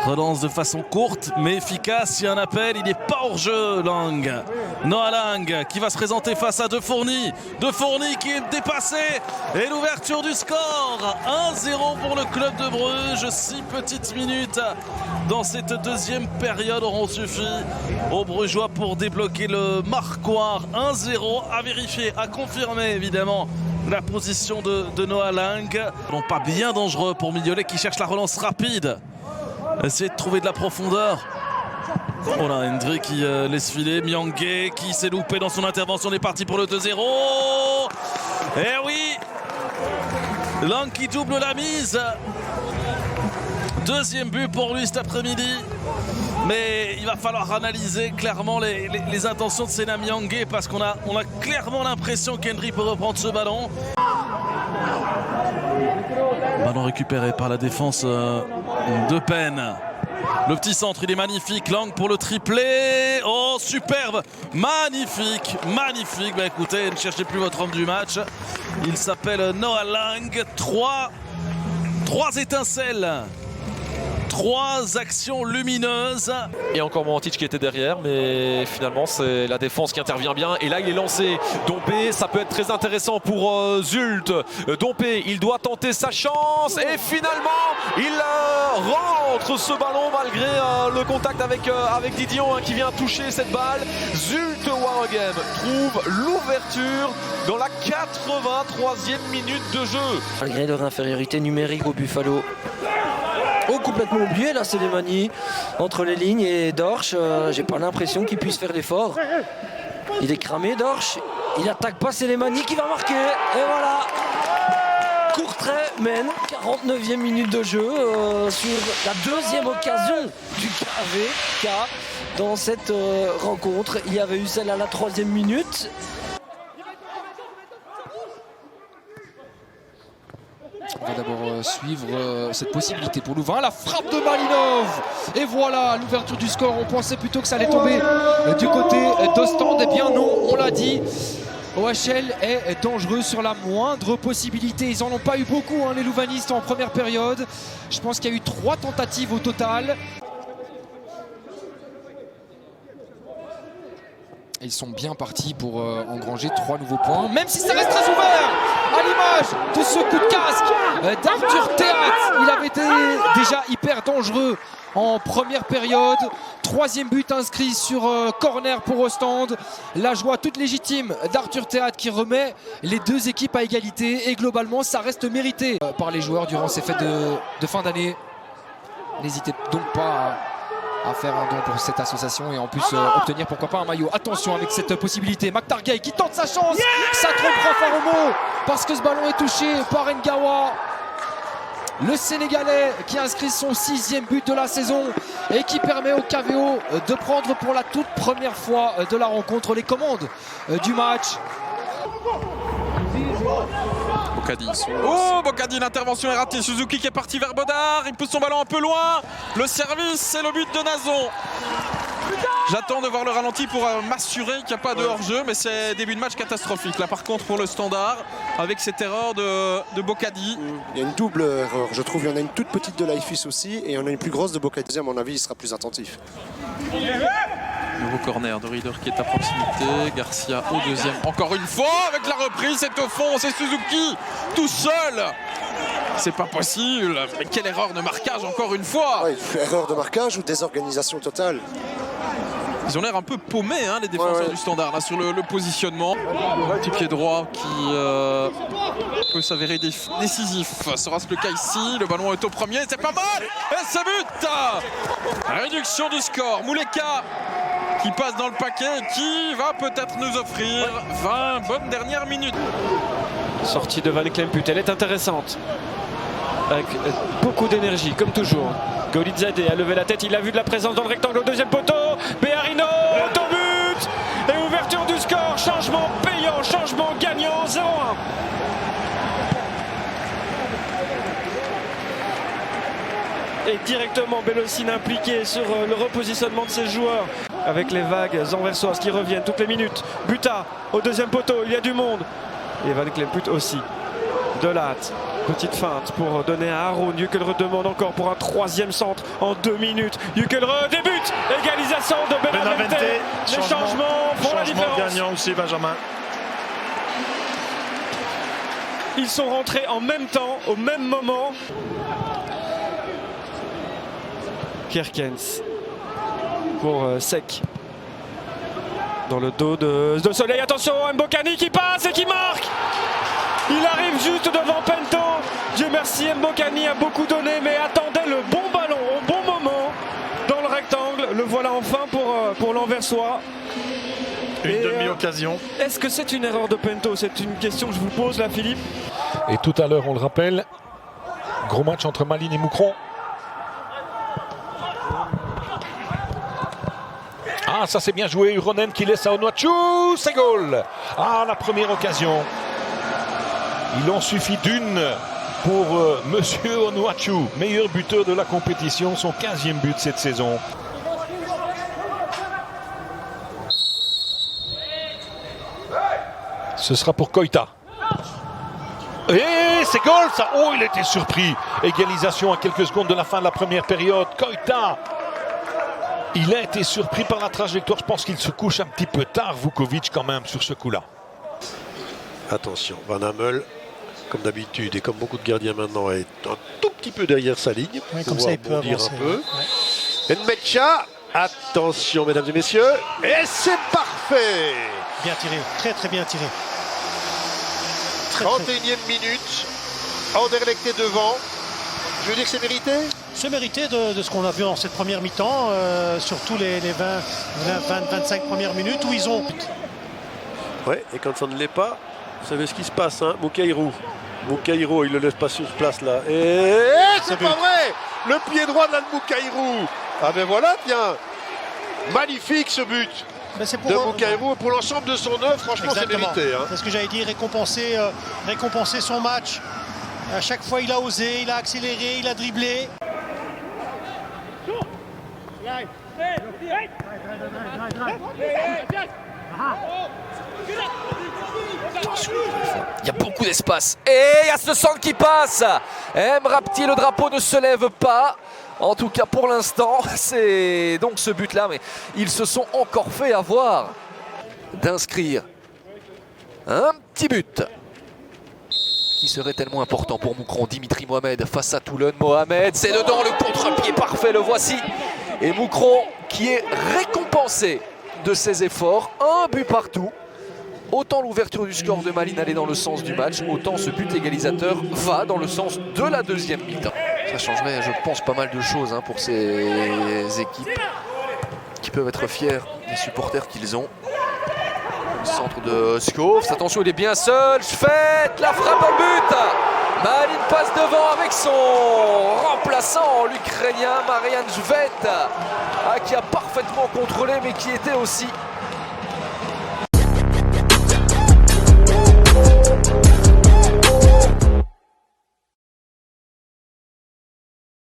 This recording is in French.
Relance de façon courte mais efficace. Il y a un appel, il n'est pas hors jeu. Lang, Noah Lang qui va se présenter face à De Fourny. De Fourny qui est dépassé. Et l'ouverture du score. 1-0 pour le club de Bruges. 6 petites minutes dans cette deuxième période auront suffi aux Brugeois pour débloquer le marquoir. 1-0 à vérifier, à confirmer évidemment la position de Noah Lang. Non, pas bien dangereux pour Mignolet qui cherche la relance rapide. Essayer de trouver de la profondeur. On a Hendry qui laisse filer. Miangué qui s'est loupé dans son intervention. On est parti pour le 2-0. Eh oui, Lang qui double la mise. Deuxième but pour lui cet après-midi. Mais il va falloir analyser clairement les intentions de Sena Miangué parce qu'on a clairement l'impression qu'Hendry peut reprendre ce ballon. Ballon récupéré par la défense de peine. Le petit centre, il est magnifique. Lang pour le triplé. Oh, superbe. Magnifique, magnifique. Bah écoutez, ne cherchez plus votre homme du match. Il s'appelle Noah Lang. Trois étincelles. 3 actions lumineuses. Et encore Morantic qui était derrière, mais finalement c'est la défense qui intervient bien. Et là il est lancé. Dompé, ça peut être très intéressant pour Zult. Dompé, il doit tenter sa chance. Et finalement, il rentre ce ballon malgré le contact avec Didion qui vient toucher cette balle. Zult Waregem trouve l'ouverture dans la 83e minute de jeu. Malgré leur infériorité numérique au Buffalo. Oh, complètement oublié là, Sélémani entre les lignes et Dorsch, j'ai pas l'impression qu'il puisse faire l'effort. Il est cramé Dorsch, il attaque pas Sélémani qui va marquer et voilà. Courtrai mène, 49e minute de jeu sur la deuxième occasion du KVK dans cette rencontre. Il y avait eu celle à la 3e minute. On va d'abord suivre cette possibilité pour Louvain. La frappe de Malinov. Et voilà l'ouverture du score. On pensait plutôt que ça allait tomber du côté d'Ostende. Eh bien non, on l'a dit. OHL est dangereux sur la moindre possibilité. Ils n'en ont pas eu beaucoup, hein, les louvanistes en première période. Je pense qu'il y a eu 3 tentatives au total. Ils sont bien partis pour engranger 3 nouveaux points, même si ça reste très ouvert, à l'image de ce coup de casque d'Arthur Théâtre. Il avait été déjà hyper dangereux en première période. 3e but inscrit sur corner pour Ostende. La joie toute légitime d'Arthur Théâtre qui remet les 2 équipes à égalité. Et globalement, ça reste mérité par les joueurs durant ces fêtes de fin d'année. N'hésitez donc pas à faire un don pour cette association et en plus obtenir pourquoi pas un maillot. Attention avec cette possibilité, McTargay qui tente sa chance, ça trompera Faromo parce que ce ballon est touché par Ngawa. Le Sénégalais qui inscrit son 6e but de la saison et qui permet au KVO de prendre pour la toute première fois de la rencontre les commandes du match. Bocadi. Oh, Bocadi, l'intervention est ratée. Suzuki qui est parti vers Bodard. Il pousse son ballon un peu loin. Le service, c'est le but de Nazon. J'attends de voir le ralenti pour m'assurer qu'il n'y a pas de hors-jeu, mais c'est début de match catastrophique. Là, par contre, pour le Standard, avec cette erreur de Bocadi. Il y a une double erreur, je trouve. Il y en a une toute petite de Laïfus aussi, et il y en a une plus grosse de Bocadi. À mon avis, il sera plus attentif. Nouveau corner de Rieder qui est à proximité. Garcia au 2e. Encore une fois, avec la reprise, c'est au fond, c'est Suzuki tout seul. C'est pas possible. Mais quelle erreur de marquage, encore une fois. Ouais, erreur de marquage ou désorganisation totale. Ils ont l'air un peu paumés, hein, les défenseurs du Standard, là, sur le positionnement. Petit pied droit qui peut s'avérer décisif. Sera-ce le cas ici? Le ballon est au premier, c'est pas mal. Et c'est but. Réduction du score. Mouleka qui passe dans le paquet et qui va peut-être nous offrir 20 bonnes dernières minutes. Sortie de Van Klemput, elle est intéressante. Avec beaucoup d'énergie, comme toujours. Golizade a levé la tête, il a vu de la présence dans le rectangle au 2e poteau. Bearino, au but. Et ouverture du score, changement payant, changement gagnant, 0-1. Et directement Bélocine impliqué sur le repositionnement de ses joueurs. Avec les vagues anversoises qui reviennent toutes les minutes. Buta au 2e poteau, il y a du monde. Et Van Klemput aussi. De la hâte. Petite feinte pour donner à Haroun. Jukelrud demande encore pour un troisième centre en 2 minutes. Jukelrud débute. Égalisation de Benavente. Les changements font la différence. Gagnant aussi, Benjamin. Ils sont rentrés en même temps, au même moment. Kerkens pour Sek. Dans le dos de Soleil. Attention, Mbokani qui passe et qui marque. Il arrive juste devant Pento. Dieu merci, Mbokani a beaucoup donné, mais attendait le bon ballon au bon moment dans le rectangle. Le voilà enfin pour l'Anversois. Une demi-occasion. Est-ce que c'est une erreur de Pento? C'est une question que je vous pose là, Philippe. Et tout à l'heure, on le rappelle, gros match entre Malines et Moucron. Ah, ça c'est bien joué. Uronen qui laisse à Onuachu. C'est goal. Ah, la première occasion. Il en suffit d'une pour Monsieur Onuachu, meilleur buteur de la compétition, son 15e but cette saison. Ce sera pour Koita. Et c'est goal ça. Oh, il était surpris. Égalisation à quelques secondes de la fin de la première période. Koita. Il a été surpris par la trajectoire. Je pense qu'il se couche un petit peu tard, Vukovic, quand même, sur ce coup-là. Attention, Van Hammel, comme d'habitude et comme beaucoup de gardiens maintenant, est un tout petit peu derrière sa ligne. Oui, comme ça, il peut avancer. Un peu. Ouais. Nmecha, attention, mesdames et messieurs. Et c'est parfait. Bien tiré, très très bien tiré. 31e minute. Anderlecht est devant. Je veux dire que c'est mérité. C'est mérité de ce qu'on a vu en cette première mi-temps, surtout les 20-25 premières minutes où ils ont... Ouais, et quand ça ne l'est pas, vous savez ce qui se passe, hein. Mukairo, il le laisse pas sur place là. Et c'est pas vrai. Le pied droit de Mukairo. Ah ben voilà, tiens. Magnifique ce but de Mukairo. Pour l'ensemble de son œuvre, franchement, c'est mérité. Hein. C'est ce que j'avais dit, récompenser son match. À chaque fois, il a osé, il a accéléré, il a dribblé. Il y a beaucoup d'espace. Et il y a ce centre qui passe. Mrapti, le drapeau ne se lève pas. En tout cas, pour l'instant, c'est donc ce but-là. Mais ils se sont encore fait avoir d'inscrire un petit but qui serait tellement important pour Moucron. Dimitri Mohamed face à Toulon. Mohamed, c'est dedans, le contre-pied parfait, le voici. Et Moucron qui est récompensé de ses efforts. Un but partout. Autant l'ouverture du score de Malines allait dans le sens du match, autant ce but égalisateur va dans le sens de la deuxième mi-temps. Ça changerait, je pense, pas mal de choses pour ces équipes qui peuvent être fiers des supporters qu'ils ont. Le centre de Skov, attention, il est bien seul. Schfett, la frappe dans le but. Malines passe devant avec son remplaçant, l'Ukrainien Marian Schfett, qui a parfaitement contrôlé, mais qui était aussi